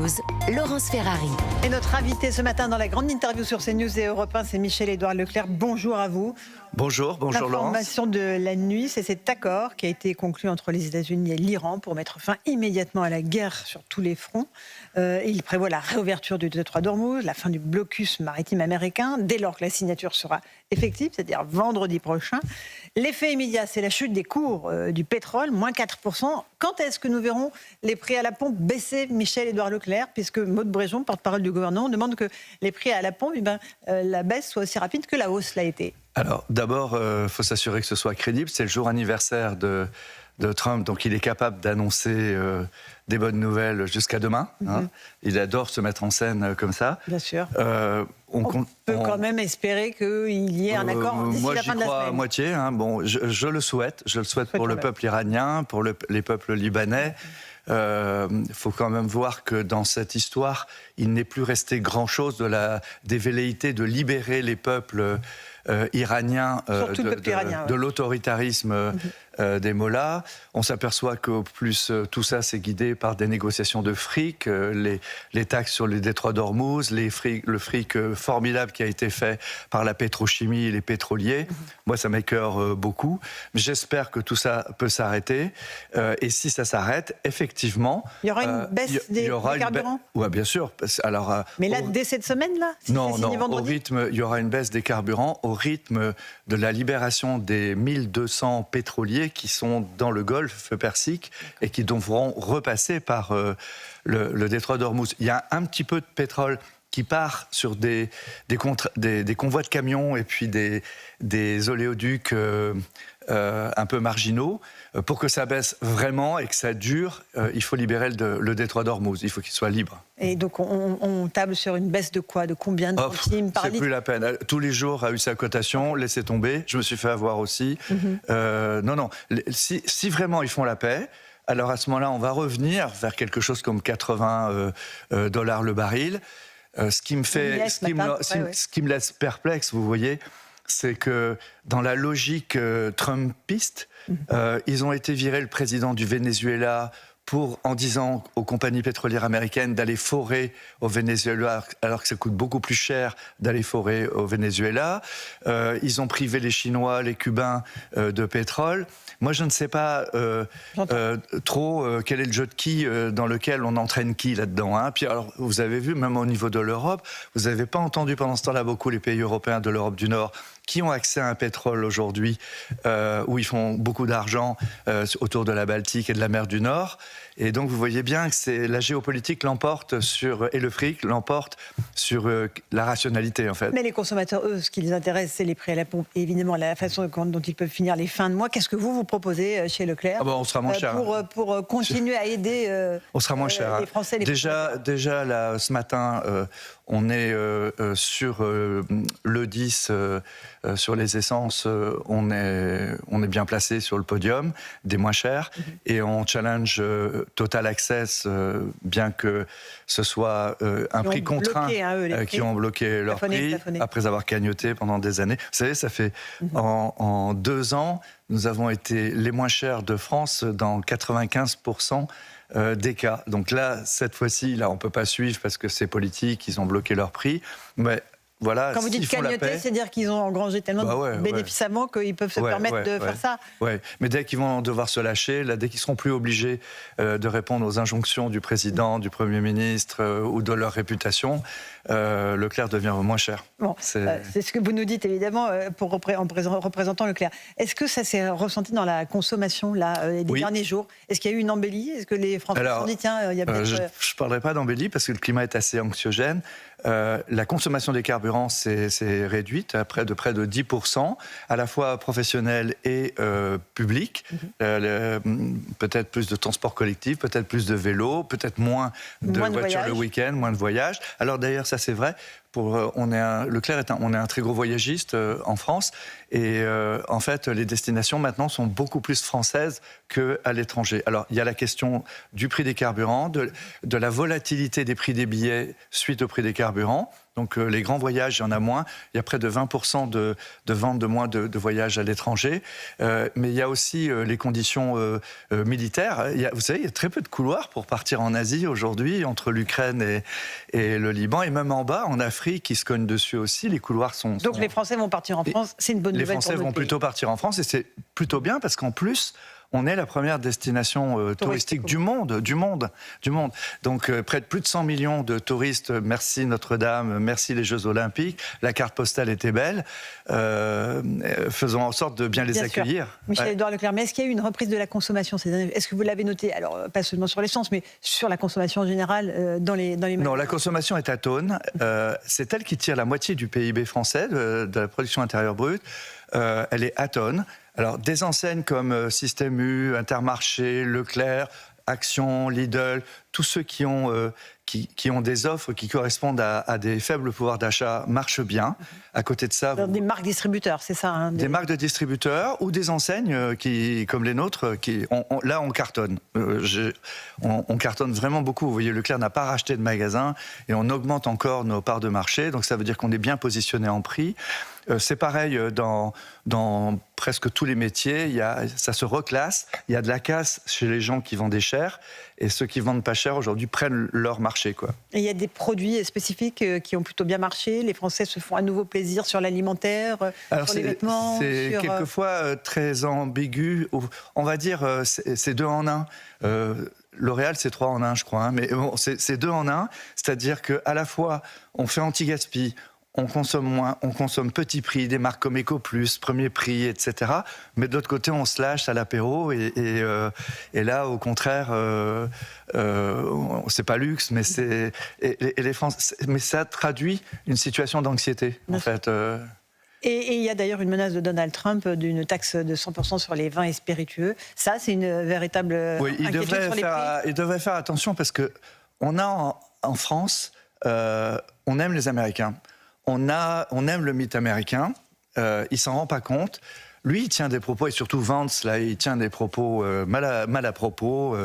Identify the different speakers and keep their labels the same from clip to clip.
Speaker 1: CNews, Laurence Ferrari.
Speaker 2: Et notre invité ce matin dans la grande interview sur CNews et Europe 1, c'est Michel-Édouard Leclerc. Bonjour à vous.
Speaker 3: Bonjour Laurence.
Speaker 2: L'information de la nuit, c'est cet accord qui a été conclu entre les États-Unis et l'Iran pour mettre fin immédiatement à la guerre sur tous les fronts. Il prévoit la réouverture du détroit d'Ormuz, la fin du blocus maritime américain, dès lors que la signature sera effective, c'est-à-dire vendredi prochain. L'effet immédiat, c'est la chute des cours du pétrole, moins 4%. Quand est-ce que nous verrons les prix à la pompe baisser, Michel-Édouard Leclerc, puisque Maud Bréjon, porte-parole du gouvernement, demande que les prix à la pompe, la baisse soit aussi rapide que la hausse l'a été.
Speaker 3: Alors d'abord, faut s'assurer que ce soit crédible. C'est le jour anniversaire de Trump, donc il est capable d'annoncer des bonnes nouvelles jusqu'à demain. Hein. Il adore se mettre en scène comme ça.
Speaker 2: Bien sûr. On peut quand même espérer qu'il y ait un accord d'ici la fin de la semaine. Moi, j'y crois
Speaker 3: à moitié. Hein. Bon, je le souhaite. Je le souhaite pour le peuple iranien, pour les peuples libanais. Faut quand même voir que dans cette histoire, il n'est plus resté grand-chose des velléités de libérer les peuples iraniens de l'autoritarisme des mollahs. On s'aperçoit qu'au plus tout ça s'est guidé par des négociations de fric, les taxes sur les détroits d'Ormuz, le fric formidable qui a été fait par la pétrochimie et les pétroliers. Moi, ça m'écœure beaucoup. Mais j'espère que tout ça peut s'arrêter. Et si ça s'arrête, effectivement...
Speaker 2: Il y aura une baisse des carburants ?
Speaker 3: Oui, bien sûr. Alors,
Speaker 2: mais là, dès cette semaine-là,
Speaker 3: non, au rythme, il y aura une baisse des carburants au rythme de la libération des 1200 pétroliers qui sont dans le Golfe Persique et qui devront repasser par le détroit d'Ormuz. Il y a un petit peu de pétrole qui part sur des convois de camions et puis des oléoducs un peu marginaux. Pour que ça baisse vraiment et que ça dure, il faut libérer le détroit d'Ormuz. Il faut qu'il soit libre.
Speaker 2: Et donc on table sur une baisse de quoi ? De combien de centimes par litre ?
Speaker 3: C'est plus la peine. Tous les jours a eu sa cotation, laissez tomber. Je me suis fait avoir aussi. Non. Si vraiment ils font la paix, alors à ce moment-là, on va revenir vers quelque chose comme 80 dollars le baril. Ce qui me laisse perplexe, vous voyez, c'est que dans la logique trumpiste, ils ont été virer le président du Venezuela en disant aux compagnies pétrolières américaines d'aller forer au Venezuela, alors que ça coûte beaucoup plus cher d'aller forer au Venezuela. Ils ont privé les Chinois, les Cubains de pétrole. Moi, je ne sais pas trop quel est le jeu de qui dans lequel on entraîne qui là-dedans. Hein. Puis alors, vous avez vu, même au niveau de l'Europe, vous n'avez pas entendu pendant ce temps-là beaucoup les pays européens de l'Europe du Nord qui ont accès à un pétrole aujourd'hui, où ils font beaucoup d'argent autour de la Baltique et de la mer du Nord. Et donc vous voyez bien que la géopolitique et le fric l'emporte sur la rationalité en fait.
Speaker 2: Mais les consommateurs, eux, ce qui les intéresse, c'est les prix à la pompe et évidemment la façon dont ils peuvent finir les fins de mois. Qu'est-ce que vous proposez chez Leclerc
Speaker 3: on sera moins cher.
Speaker 2: Pour continuer à aider
Speaker 3: on sera moins cher,
Speaker 2: les Français, les
Speaker 3: déjà là, ce matin, on est sur le 10, sur les essences, on est bien placé sur le podium des moins chers et on challenge Total Access, bien que ce soit un prix contraint, qui ont bloqué leur prix après avoir cagnoté pendant des années. Vous savez, ça fait en 2 ans, nous avons été les moins chers de France dans 95% des cas. Donc là, cette fois-ci, on ne peut pas suivre parce que c'est politique, ils ont bloqué leur prix. Mais voilà,
Speaker 2: quand vous dites cagnoter, c'est-à-dire qu'ils ont engrangé tellement de bénéfices avant qu'ils peuvent se permettre de faire ça.
Speaker 3: Oui, mais dès qu'ils vont devoir se lâcher, dès qu'ils seront plus obligés de répondre aux injonctions du président, du Premier ministre ou de leur réputation, Leclerc devient moins cher.
Speaker 2: Bon, c'est ce que vous nous dites évidemment en représentant Leclerc. Est-ce que ça s'est ressenti dans la consommation des derniers jours ? Est-ce qu'il y a eu une embellie ? Est-ce que les Français se sont dit tiens, il y a peut-être...
Speaker 3: Je ne parlerai pas d'embellie parce que le climat est assez anxiogène. La consommation des carburants s'est réduite à près de 10%, à la fois professionnel et public. Peut-être plus de transport collectif, peut-être plus de vélos, peut-être moins de voitures le week-end, moins de voyages. Alors d'ailleurs, ça c'est vrai. Leclerc on est un très gros voyagiste en France et en fait les destinations maintenant sont beaucoup plus françaises qu'à l'étranger. Alors il y a la question du prix des carburants, de la volatilité des prix des billets suite au prix des carburants. Donc les grands voyages, il y en a moins. Il y a près de 20% de ventes de moins de voyages à l'étranger. Mais il y a aussi les conditions militaires. Vous savez, il y a très peu de couloirs pour partir en Asie aujourd'hui, entre l'Ukraine et le Liban. Et même en bas, en Afrique, qui se cognent dessus aussi, les couloirs sont...
Speaker 2: Donc les Français vont partir en France, c'est une bonne nouvelle pour
Speaker 3: Les Français vont plutôt partir en France, et c'est plutôt bien, parce qu'en plus... on est la première destination touristique du monde. Donc près de plus de 100 millions de touristes. Merci Notre-Dame, merci les Jeux Olympiques. La carte postale était belle. Faisons en sorte de bien les accueillir.
Speaker 2: Michel-Édouard Leclerc, mais est-ce qu'il y a eu une reprise de la consommation ces dernières années ? Est-ce que vous l'avez noté ? Alors pas seulement sur l'essence, mais sur la consommation en général dans les magasins.
Speaker 3: Non, la consommation est atone. C'est elle qui tire la moitié du PIB français, de la production intérieure brute. Elle est atone. Alors, des enseignes comme Système U, Intermarché, Leclerc, Action, Lidl, tous ceux qui ont des offres qui correspondent à des faibles pouvoirs d'achat marchent bien. À côté de ça...
Speaker 2: Des marques distributeurs, c'est ça hein,
Speaker 3: des marques de distributeurs ou des enseignes comme les nôtres. Là, on cartonne. On cartonne vraiment beaucoup. Vous voyez, Leclerc n'a pas racheté de magasin et on augmente encore nos parts de marché. Donc, ça veut dire qu'on est bien positionné en prix. C'est pareil dans presque tous les métiers, ça se reclasse, il y a de la casse chez les gens qui vendaient cher, et ceux qui vendent pas cher aujourd'hui prennent leur marché, quoi.
Speaker 2: Et il y a des produits spécifiques qui ont plutôt bien marché, les Français se font à nouveau plaisir sur l'alimentaire, sur les vêtements.
Speaker 3: C'est quelquefois très ambigu, on va dire c'est 2 en 1. L'Oréal, c'est 3 en 1, je crois, hein, mais bon, c'est 2 en 1, c'est-à-dire qu'à la fois on fait anti-gaspi, on consomme moins, on consomme petit prix, des marques comme EcoPlus, Premier Prix, etc. Mais de l'autre côté, on se lâche à l'apéro et là, au contraire, c'est pas luxe, mais mais ça traduit une situation d'anxiété, en fait.
Speaker 2: Et il y a d'ailleurs une menace de Donald Trump d'une taxe de 100% sur les vins et spiritueux. Ça, c'est une véritable inquiétude sur les prix.
Speaker 3: Il devrait faire attention parce que on a en France, on aime les Américains. On aime le mythe américain, il s'en rend pas compte. Lui, il tient des propos, et surtout Vance, là, il tient des propos mal à propos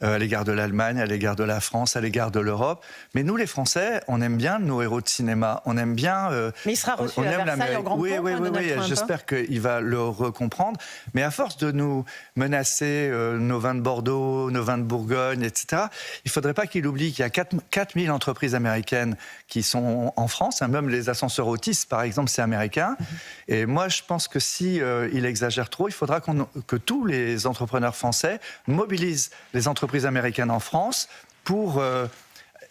Speaker 3: à l'égard de l'Allemagne, à l'égard de la France, à l'égard de l'Europe. Mais nous, les Français, on aime bien nos héros de cinéma. On aime bien...
Speaker 2: mais il sera reçu à Versailles en grande pompe,
Speaker 3: Oui, j'espère qu'il va le recomprendre. Mais à force de nous menacer nos vins de Bordeaux, nos vins de Bourgogne, etc., il ne faudrait pas qu'il oublie qu'il y a 4000 entreprises américaines qui sont en France. Hein, même les ascenseurs Otis, par exemple, c'est américain. Et moi, je pense que si il exagère trop, il faudra que tous les entrepreneurs français mobilisent les entreprises américaines en France pour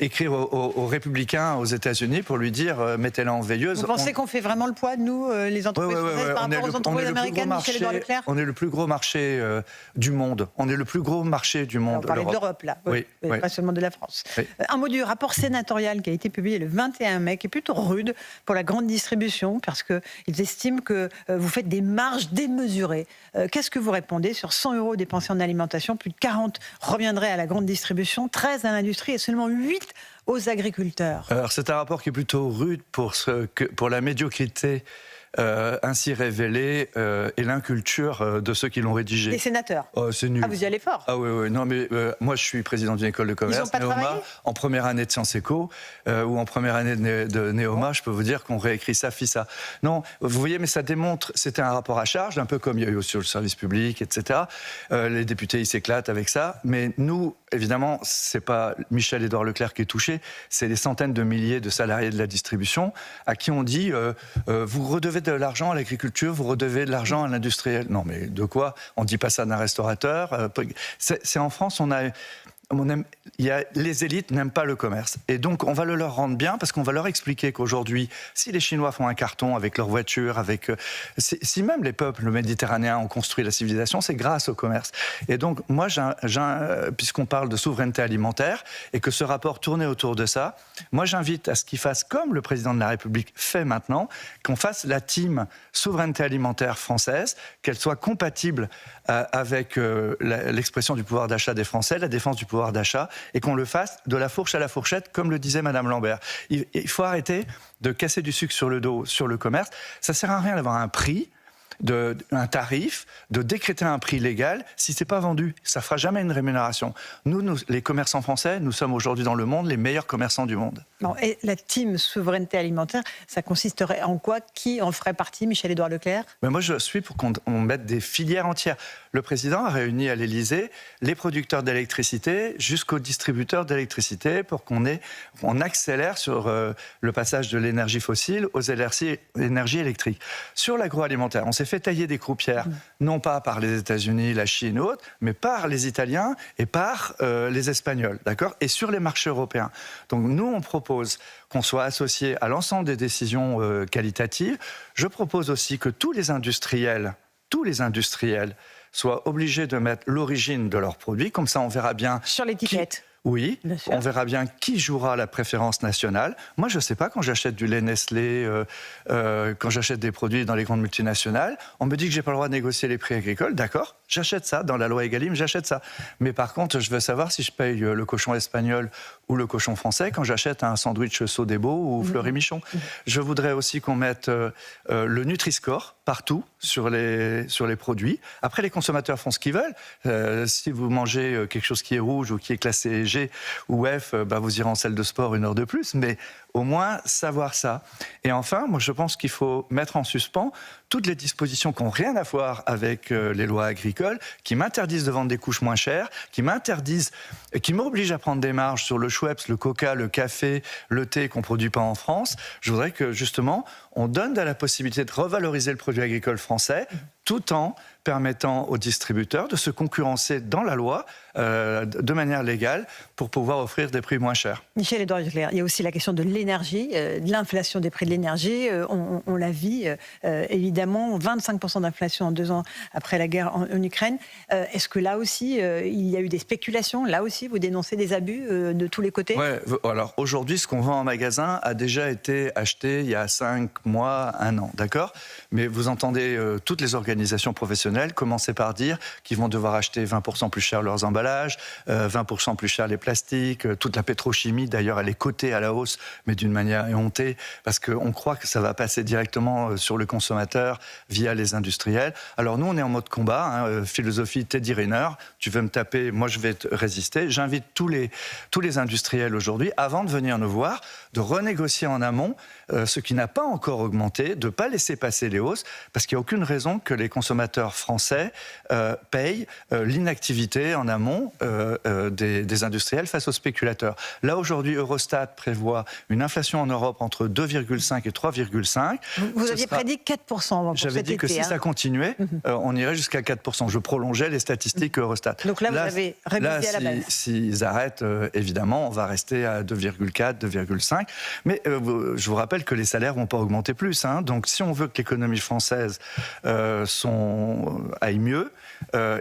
Speaker 3: écrire aux républicains aux États-Unis pour lui dire mettez-la en veilleuse.
Speaker 2: Vous pensez qu'on fait vraiment le poids, nous, les entreprises françaises, par rapport aux entreprises américaines, Michel-Édouard Leclerc ?
Speaker 3: On est le plus gros marché du monde. On est le plus gros marché du monde.
Speaker 2: On parlait de l'Europe, là, pas seulement de la France. Oui. Un mot du rapport sénatorial qui a été publié le 21 mai, qui est plutôt rude pour la grande distribution, parce qu'ils estiment que vous faites des marges démesurées. Qu'est-ce que vous répondez ? Sur 100 € dépensés en alimentation, plus de 40 reviendraient à la grande distribution, 13 à l'industrie et seulement 8 aux agriculteurs.
Speaker 3: Alors c'est un rapport qui est plutôt rude pour la médiocrité ainsi révélée et l'inculture de ceux qui l'ont rédigé.
Speaker 2: Les sénateurs.
Speaker 3: C'est nul.
Speaker 2: Ah, vous y allez fort.
Speaker 3: Ah oui, non mais moi je suis président d'une école de commerce.
Speaker 2: Ils ont pas travaillé ?
Speaker 3: En première année de Sciences Éco ou en première année de Néoma, je peux vous dire qu'on réécrit ça, ça. Non, vous voyez, mais ça démontre, c'était un rapport à charge, un peu comme il y a eu sur le service public, etc. Les députés, ils s'éclatent avec ça, mais nous, évidemment, c'est pas Michel-Édouard Leclerc qui est touché, c'est les centaines de milliers de salariés de la distribution à qui on dit vous redevez de l'argent à l'agriculture, vous redevez de l'argent à l'industriel. Non, mais de quoi ? On ne dit pas ça d'un restaurateur. C'est en France, les élites n'aiment pas le commerce. Et donc, on va le leur rendre bien parce qu'on va leur expliquer qu'aujourd'hui, si les Chinois font un carton avec leur voiture, si même les peuples méditerranéens ont construit la civilisation, c'est grâce au commerce. Et donc, moi, puisqu'on parle de souveraineté alimentaire et que ce rapport tournait autour de ça, moi, j'invite à ce qu'ils fassent comme le président de la République fait maintenant, qu'on fasse la team souveraineté alimentaire française, qu'elle soit compatible avec l'expression du pouvoir d'achat des Français, la défense du pouvoir d'achat, et qu'on le fasse de la fourche à la fourchette, comme le disait Madame Lambert. Il faut arrêter de casser du sucre sur le dos, sur le commerce. Ça sert à rien d'avoir un prix. un tarif, de décréter un prix légal. Si c'est pas vendu, ça fera jamais une rémunération. Nous, les commerçants français, nous sommes aujourd'hui dans le monde les meilleurs commerçants du monde.
Speaker 2: Bon, et la team souveraineté alimentaire, ça consisterait en quoi? Qui en ferait partie, Michel-Édouard Leclerc?
Speaker 3: Mais moi, je suis pour qu'on mette des filières entières. Le président a réuni à l'Élysée les producteurs d'électricité jusqu'aux distributeurs d'électricité pour qu'on accélère sur le passage de l'énergie fossile aux énergies électriques. Sur l'agroalimentaire, on s'est fait tailler des croupières, non pas par les États-Unis, la Chine ou autres, mais par les Italiens et par les Espagnols, d'accord? Et sur les marchés européens. Donc nous, on propose qu'on soit associé à l'ensemble des décisions qualitatives. Je propose aussi que tous les industriels soient obligés de mettre l'origine de leurs produits, comme ça on verra bien...
Speaker 2: Sur l'étiquette.
Speaker 3: Oui, on verra bien qui jouera la préférence nationale. Moi, je ne sais pas, quand j'achète du lait Nestlé, quand j'achète des produits dans les grandes multinationales, on me dit que je n'ai pas le droit de négocier les prix agricoles. D'accord, j'achète ça. Dans la loi Egalim, j'achète ça. Mais par contre, je veux savoir si je paye le cochon espagnol ou le cochon français quand j'achète un sandwich Sodebo ou Fleury-Michon. Je voudrais aussi qu'on mette le Nutri-Score partout sur les produits. Après, les consommateurs font ce qu'ils veulent. Si vous mangez quelque chose qui est rouge ou qui est classé G ou F, vous irez en salle de sport 1 heure de plus, mais au moins savoir ça. Et enfin, moi je pense qu'il faut mettre en suspens toutes les dispositions qui n'ont rien à voir avec les lois agricoles, qui m'interdisent de vendre des couches moins chères, qui m'obligent à prendre des marges sur le Schweppes, le Coca, le café, le thé qu'on ne produit pas en France. Je voudrais que justement on donne la possibilité de revaloriser le produit agricole français tout en permettant aux distributeurs de se concurrencer dans la loi de manière légale pour pouvoir offrir des prix moins chers.
Speaker 2: Michel-Édouard Leclerc, il y a aussi la question de l'énergie, de l'inflation des prix de l'énergie. On la vit, évidemment, 25% d'inflation en 2 ans après la guerre en Ukraine. Est-ce que là aussi, il y a eu des spéculations? Là aussi, vous dénoncez des abus de tous les côtés?
Speaker 3: Ouais, alors aujourd'hui, ce qu'on vend en magasin a déjà été acheté il y a 5 mois, 1 an, d'accord? Mais vous entendez toutes les organisations professionnelles commencer par dire qu'ils vont devoir acheter 20% plus cher leurs emballages, 20% plus cher les plastiques, toute la pétrochimie d'ailleurs elle est cotée à la hausse, mais d'une manière éhontée, parce qu'on croit que ça va passer directement sur le consommateur via les industriels. Alors nous on est en mode combat, philosophie Teddy Riner, tu veux me taper, moi je vais te résister. J'invite tous les industriels aujourd'hui, avant de venir nous voir, de renégocier en amont ce qui n'a pas encore augmenté, de ne pas laisser passer les hausses, parce qu'il n'y a aucune raison que les consommateurs français payent l'inactivité en amont des industriels face aux spéculateurs. Là, aujourd'hui, Eurostat prévoit une inflation en Europe entre 2,5 et 3,5.
Speaker 2: Vous aviez prédit 4% pour cet été.
Speaker 3: J'avais dit que si ça continuait, on irait jusqu'à 4%. Je prolongeais les statistiques Eurostat.
Speaker 2: Donc là, vous avez révisé à la baisse.
Speaker 3: S'ils arrêtent, évidemment, on va rester à 2,4, 2,5. Mais je vous rappelle que les salaires ne vont pas augmenter plus. Donc si on veut que l'économie française aille mieux,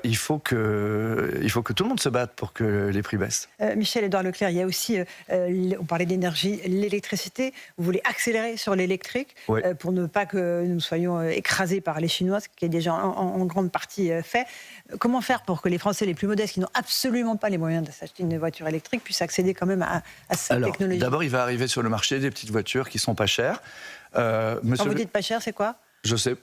Speaker 3: il faut que tout le monde se batte pour que les prix baissent.
Speaker 2: Michel-Édouard Leclerc, il y a aussi, on parlait d'énergie, l'électricité. Vous voulez accélérer sur l'électrique pour ne pas que nous soyons écrasés par les Chinois, ce qui est déjà en grande partie fait. Comment faire pour que les Français les plus modestes, qui n'ont absolument pas les moyens de s'acheter une voiture électrique, puissent accéder quand même à cette technologie?
Speaker 3: D'abord, il va arriver sur le marché des petites voitures qui ne sont pas chères.
Speaker 2: Quand vous dites pas cher, c'est quoi?
Speaker 3: Je sais,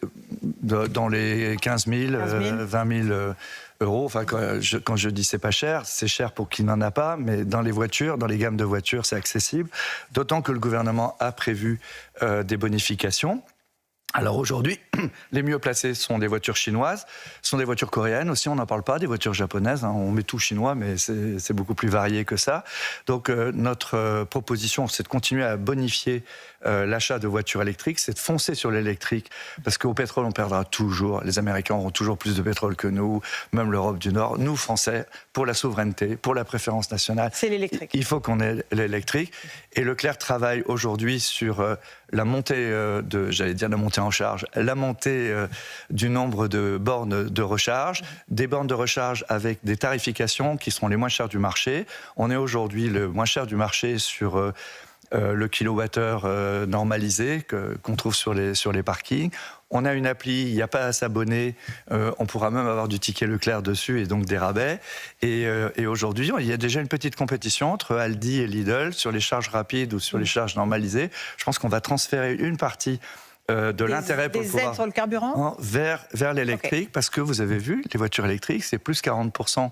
Speaker 3: dans les 15 000, 20 000 euros. Enfin, quand je dis c'est pas cher, c'est cher pour qui n'en a pas, mais dans les voitures, dans les gammes de voitures, c'est accessible. D'autant que le gouvernement a prévu des bonifications. Alors aujourd'hui, les mieux placées sont des voitures chinoises, sont des voitures coréennes aussi, on n'en parle pas, des voitures japonaises, on met tout chinois, mais c'est beaucoup plus varié que ça. Donc notre proposition, c'est de continuer à bonifier l'achat de voitures électriques, c'est de foncer sur l'électrique, parce qu'au pétrole, on perdra toujours, les Américains auront toujours plus de pétrole que nous, même l'Europe du Nord. Nous, Français, pour la souveraineté, pour la préférence nationale,
Speaker 2: c'est l'électrique.
Speaker 3: Il faut qu'on ait l'électrique. Et Leclerc travaille aujourd'hui sur la montée la montée en charge, la montée du nombre de bornes de recharge, des bornes de recharge avec des tarifications qui seront les moins chères du marché. On est aujourd'hui le moins cher du marché sur le kilowattheure normalisé qu'on trouve sur les parkings. On a une appli, il n'y a pas à s'abonner, on pourra même avoir du ticket Leclerc dessus et donc des rabais. Et aujourd'hui, il y a déjà une petite compétition entre Aldi et Lidl sur les charges rapides ou sur les charges normalisées. Je pense qu'on va transférer une partie de l'intérêt pour le pouvoir...
Speaker 2: Des aides sur le carburant
Speaker 3: vers l'électrique, parce que vous avez vu, les voitures électriques, c'est plus 40%,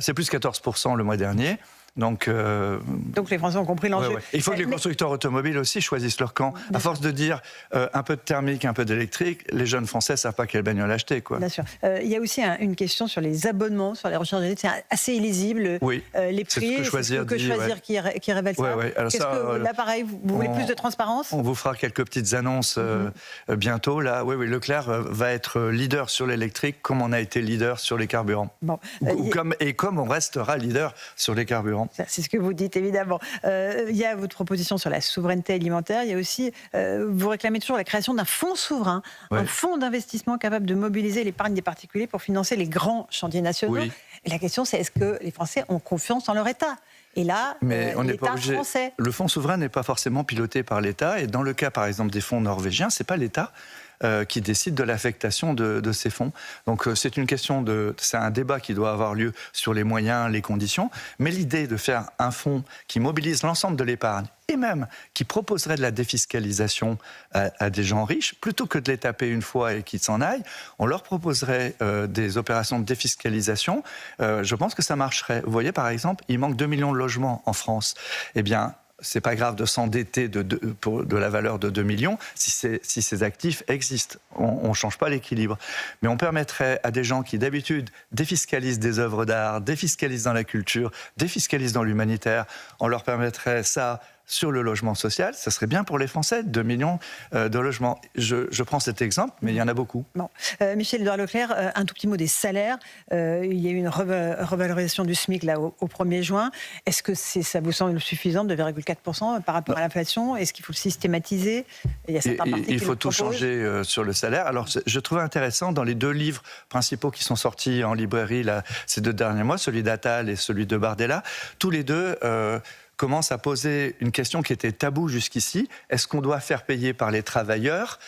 Speaker 3: c'est plus 14% le mois dernier. Donc
Speaker 2: les Français ont compris l'enjeu.
Speaker 3: Il faut que les constructeurs automobiles aussi choisissent leur camp. À force de dire un peu de thermique, un peu d'électrique, les jeunes Français ne savent pas quelle bagnole acheter, quoi.
Speaker 2: Bien sûr. Il y a aussi une question sur les abonnements, sur les recharges électriques. C'est assez illisible.
Speaker 3: Oui.
Speaker 2: Les prix,
Speaker 3: c'est ce que choisir
Speaker 2: qui révèle ça.
Speaker 3: Alors
Speaker 2: là, pareil, vous voulez plus de transparence?
Speaker 3: On vous fera quelques petites annonces bientôt. Là, Leclerc va être leader sur l'électrique, comme on a été leader sur les carburants.
Speaker 2: Bon.
Speaker 3: Comme on restera leader sur les carburants.
Speaker 2: C'est ce que vous dites, évidemment. Il y a votre proposition sur la souveraineté alimentaire. Il y a aussi, vous réclamez toujours la création d'un fonds souverain, un fonds d'investissement capable de mobiliser l'épargne des particuliers pour financer les grands chantiers nationaux.
Speaker 3: Oui.
Speaker 2: Et la question, c'est est-ce que les Français ont confiance en leur État? Et là, l'État français.
Speaker 3: Le fonds souverain n'est pas forcément piloté par l'État. Et dans le cas, par exemple, des fonds norvégiens, c'est pas l'État qui décide de l'affectation de ces fonds. Donc c'est une question c'est un débat qui doit avoir lieu sur les moyens, les conditions. Mais l'idée de faire un fonds qui mobilise l'ensemble de l'épargne et même qui proposerait de la défiscalisation à des gens riches, plutôt que de les taper une fois et qu'ils s'en aillent, on leur proposerait des opérations de défiscalisation. Je pense que ça marcherait. Vous voyez, par exemple, il manque 2 millions de logements en France. Eh bien, c'est pas grave de s'endetter de la valeur de 2 millions si ces actifs existent. On ne change pas l'équilibre. Mais on permettrait à des gens qui, d'habitude, défiscalisent des œuvres d'art, défiscalisent dans la culture, défiscalisent dans l'humanitaire, on leur permettrait ça sur le logement social. Ça serait bien pour les Français, 2 millions de logements. Je prends cet exemple, mais il y en a beaucoup.
Speaker 2: Bon. Michel-Édouard Leclerc, un tout petit mot des salaires. Il y a eu une revalorisation du SMIC là, au 1er juin. Est-ce que ça vous semble suffisant, 2,4% par rapport à l'inflation? Est-ce qu'il faut le systématiser?
Speaker 3: Il faut tout changer sur le salaire. Alors, je trouvais intéressant, dans les 2 livres principaux qui sont sortis en librairie là, ces 2 derniers mois, celui d'Attal et celui de Bardella, tous les deux... commence à poser une question qui était taboue jusqu'ici. Est-ce qu'on doit faire payer par les travailleurs,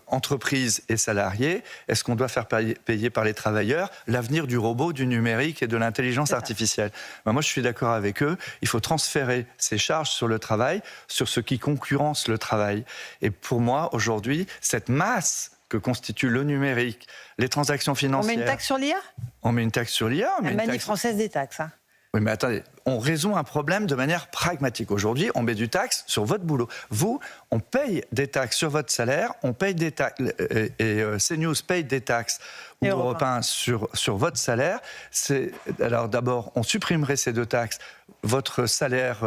Speaker 3: entreprises et salariés? Est-ce qu'on doit faire payer par les travailleurs l'avenir du robot, du numérique et de l'intelligence artificielle? Moi, je suis d'accord avec eux. Il faut transférer ces charges sur le travail, sur ce qui concurrence le travail. Et pour moi, aujourd'hui, cette masse que constitue le numérique, les transactions financières...
Speaker 2: On met une taxe sur l'IA?
Speaker 3: On met une taxe sur l'IA.
Speaker 2: La manie française des taxes, hein.
Speaker 3: Oui, mais attendez, on résout un problème de manière pragmatique. Aujourd'hui, on met du taxe sur votre boulot. Vous, on paye des taxes sur votre salaire, on paye des taxes, et CNews paye des taxes ou Europe 1 sur votre salaire. Alors d'abord, on supprimerait ces 2 taxes. Votre salaire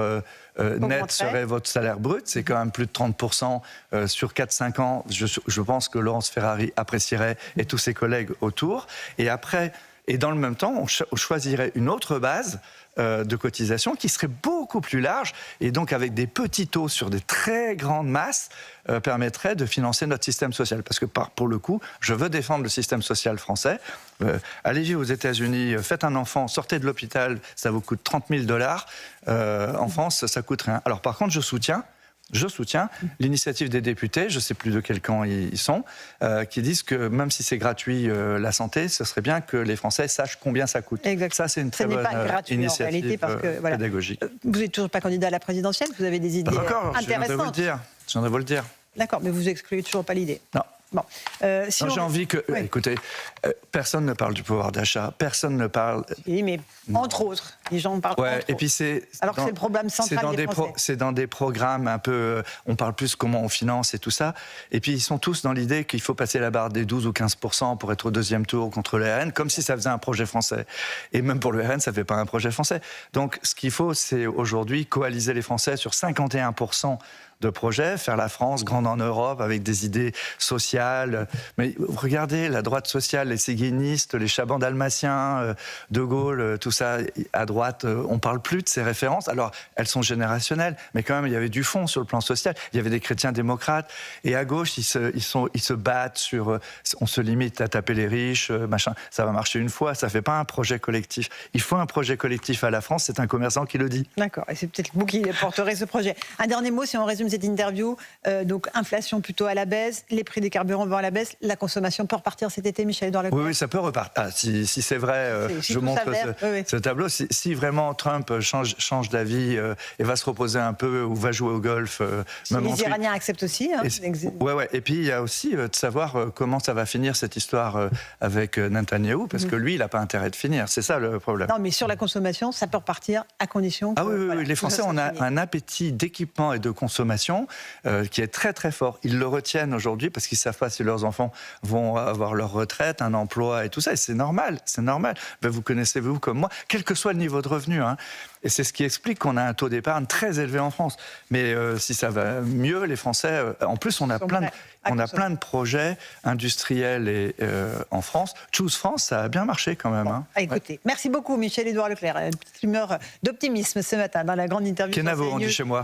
Speaker 3: net serait votre salaire brut. C'est quand même plus de 30% sur 4-5 ans. Je pense que Laurence Ferrari apprécierait et tous ses collègues autour. Et après... Et dans le même temps, on choisirait une autre base de cotisation qui serait beaucoup plus large et donc avec des petits taux sur des très grandes masses permettrait de financer notre système social. Parce que pour le coup, je veux défendre le système social français. Allez vivre aux États-Unis, faites un enfant, sortez de l'hôpital, ça vous coûte $30 000. En France, ça coûte rien. Alors par contre, je soutiens l'initiative des députés, je ne sais plus de quel camp ils sont, qui disent que même si c'est gratuit la santé, ce serait bien que les Français sachent combien ça coûte.
Speaker 2: Exactement.
Speaker 3: Ça, c'est une très bonne initiative en réalité parce que, pédagogique.
Speaker 2: Vous n'êtes toujours pas candidat à la présidentielle, vous avez des idées intéressantes.
Speaker 3: Je viens de vous le dire.
Speaker 2: D'accord, mais vous excluez toujours pas l'idée.
Speaker 3: Non.
Speaker 2: Bon.
Speaker 3: J'ai envie que... Oui. Écoutez, personne ne parle du pouvoir d'achat, personne ne parle...
Speaker 2: Oui, mais entre autres, les gens parlent entre
Speaker 3: et puis
Speaker 2: alors que c'est le problème central des Français.
Speaker 3: C'est dans des programmes un peu... on parle plus comment on finance et tout ça. Et puis ils sont tous dans l'idée qu'il faut passer la barre des 12 ou 15% pour être au 2e tour contre le RN, comme si ça faisait un projet français. Et même pour le RN, ça ne fait pas un projet français. Donc ce qu'il faut, c'est aujourd'hui coaliser les Français sur 51% de projets, faire la France grande en Europe avec des idées sociales. Mais regardez, la droite sociale, les séguinistes, les Chabans dalmatiens, De Gaulle, tout ça, à droite, on parle plus de ces références. Alors, elles sont générationnelles, mais quand même, il y avait du fond sur le plan social. Il y avait des chrétiens démocrates. Et à gauche, ils se battent sur... on se limite à taper les riches, machin. Ça va marcher une fois, ça fait pas un projet collectif. Il faut un projet collectif à la France, c'est un commerçant qui le dit.
Speaker 2: D'accord, et c'est peut-être vous qui porterez ce projet. Un dernier mot, si on résume cette interview. Donc, inflation plutôt à la baisse, les prix des carburants carburant vont à la baisse, la consommation peut repartir cet été, Michel-Édouard Leclerc?
Speaker 3: Oui, ça peut repartir. Ah, si c'est vrai,
Speaker 2: Si
Speaker 3: je
Speaker 2: tout
Speaker 3: montre
Speaker 2: s'avère, oui.
Speaker 3: ce tableau. Si vraiment Trump change d'avis et va se reposer un peu ou va jouer au golf,
Speaker 2: Si les Iraniens acceptent aussi. Hein,
Speaker 3: ouais. Et puis il y a aussi de savoir comment ça va finir cette histoire avec Netanyahou, parce que lui, il n'a pas intérêt de finir. C'est ça le problème.
Speaker 2: Non, mais sur la consommation, ça peut repartir à condition que...
Speaker 3: Ah oui,
Speaker 2: voilà,
Speaker 3: les Français ont un appétit d'équipement et de consommation qui est très très fort. Ils le retiennent aujourd'hui parce qu'ils ne savent pas si leurs enfants vont avoir leur retraite, un emploi et tout ça. Et c'est normal, c'est normal. Ben, vous connaissez, vous comme moi, quel que soit le niveau de revenu. Hein. Et c'est ce qui explique qu'on a un taux d'épargne très élevé en France. Mais si ça va mieux, les Français... en plus, on a plein de projets industriels en France. Choose France, ça a bien marché quand même.
Speaker 2: Bon,
Speaker 3: hein.
Speaker 2: Écoutez, merci beaucoup Michel-Édouard Leclerc. Une petite humeur d'optimisme ce matin dans la grande interview.
Speaker 3: Kenavo, on dit chez moi.